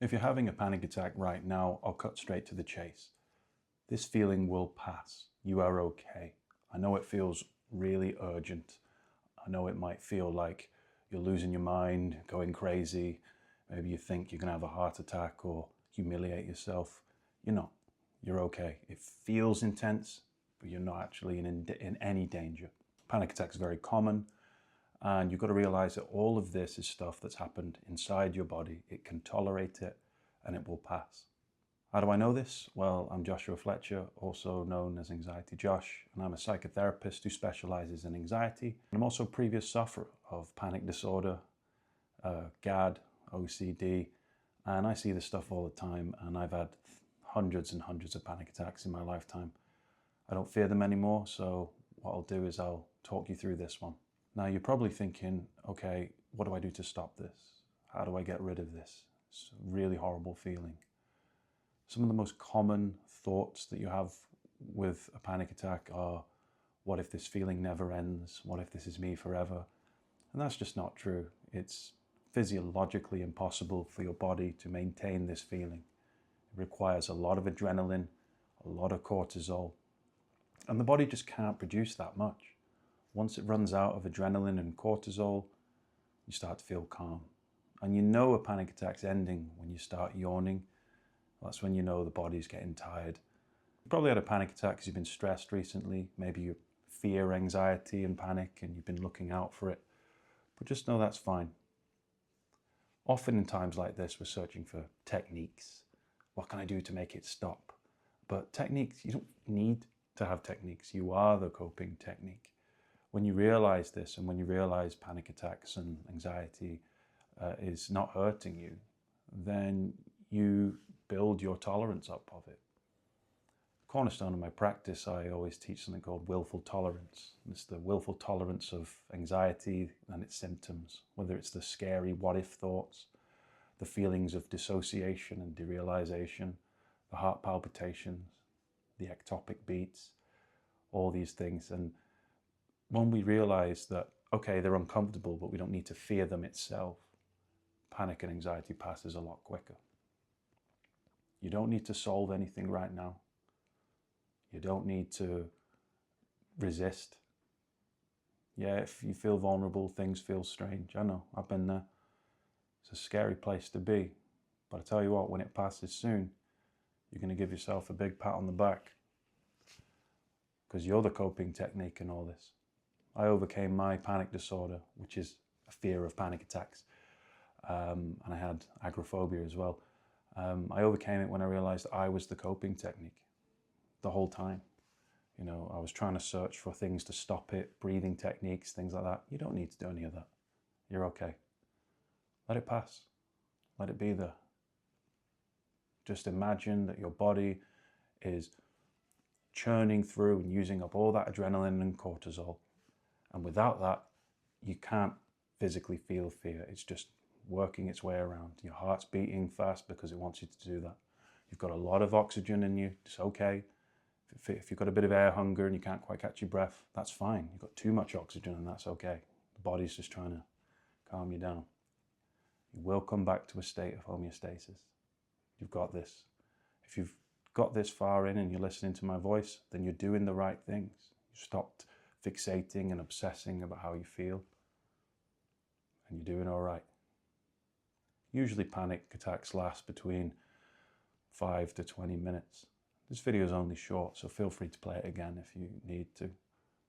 If you're having a panic attack right now, I'll cut straight to the chase. This feeling will pass. You are okay. I know it feels really urgent. I know it might feel like you're losing your mind, going crazy. Maybe you think you're going to have a heart attack or humiliate yourself. You're not. You're okay. It feels intense, but you're not actually in any danger. Panic attack is very common, and you've got to realize that all of this is stuff that's happened inside your body. It can tolerate it, and it will pass. How do I know this? Well, I'm Joshua Fletcher, also known as Anxiety Josh, and I'm a psychotherapist who specializes in anxiety. I'm also a previous sufferer of panic disorder, GAD, OCD, and I see this stuff all the time, and I've had hundreds and hundreds of panic attacks in my lifetime. I don't fear them anymore, so what I'll do is I'll talk you through this one. Now, you're probably thinking, okay, what do I do to stop this? How do I get rid of this? It's a really horrible feeling. Some of the most common thoughts that you have with a panic attack are, what if this feeling never ends? What if this is me forever? And that's just not true. It's physiologically impossible for your body to maintain this feeling. It requires a lot of adrenaline, a lot of cortisol, and the body just can't produce that much. Once it runs out of adrenaline and cortisol, you start to feel calm. And you know a panic attack's ending when you start yawning. That's when you know the body's getting tired. You probably had a panic attack because you've been stressed recently. Maybe you fear anxiety and panic and you've been looking out for it. But just know that's fine. Often in times like this, we're searching for techniques. What can I do to make it stop? But techniques, you don't need to have techniques. You are the coping technique. When you realize this, and when you realize panic attacks and anxiety is not hurting you, then you build your tolerance up of it. Cornerstone of my practice, I always teach something called willful tolerance. It's the willful tolerance of anxiety and its symptoms, whether it's the scary what-if thoughts, the feelings of dissociation and derealization, the heart palpitations, the ectopic beats, all these things. And when we realize that, okay, they're uncomfortable, but we don't need to fear them itself, panic and anxiety passes a lot quicker. You don't need to solve anything right now. You don't need to resist. Yeah, if you feel vulnerable, things feel strange. I know, I've been there. It's a scary place to be. But I tell you what, when it passes soon, you're going to give yourself a big pat on the back, because you're the coping technique in all this. I overcame my panic disorder, which is a fear of panic attacks. And I had agoraphobia as well. I overcame it when I realized I was the coping technique the whole time. You know, I was trying to search for things to stop it, breathing techniques, things like that. You don't need to do any of that. You're okay. Let it pass. Let it be there. Just imagine that your body is churning through and using up all that adrenaline and cortisol. And without that, you can't physically feel fear. It's just working its way around. Your heart's beating fast because it wants you to do that. You've got a lot of oxygen in you. It's okay. If you've got a bit of air hunger and you can't quite catch your breath, that's fine. You've got too much oxygen and that's okay. The body's just trying to calm you down. You will come back to a state of homeostasis. You've got this. If you've got this far in and you're listening to my voice, then you're doing the right things. You stopped fixating and obsessing about how you feel, and you're doing all right. Usually panic attacks last between 5 to 20 minutes. This video is only short, so feel free to play it again if you need to.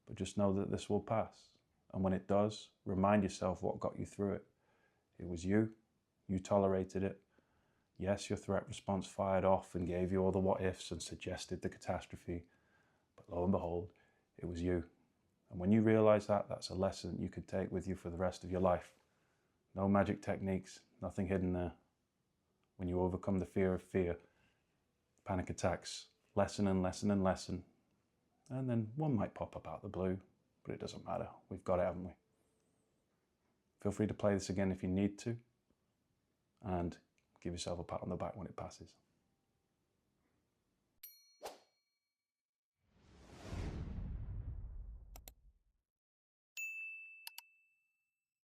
But just know that this will pass. And when it does, remind yourself what got you through it. It was you. You tolerated it. Yes, your threat response fired off and gave you all the what-ifs and suggested the catastrophe. But lo and behold, it was you. And when you realize that, that's a lesson you could take with you for the rest of your life. No magic techniques, nothing hidden there. When you overcome the fear of fear, panic attacks lessen and lessen and lessen. And then one might pop up out of the blue, but it doesn't matter. We've got it, haven't we? Feel free to play this again if you need to, and give yourself a pat on the back when it passes.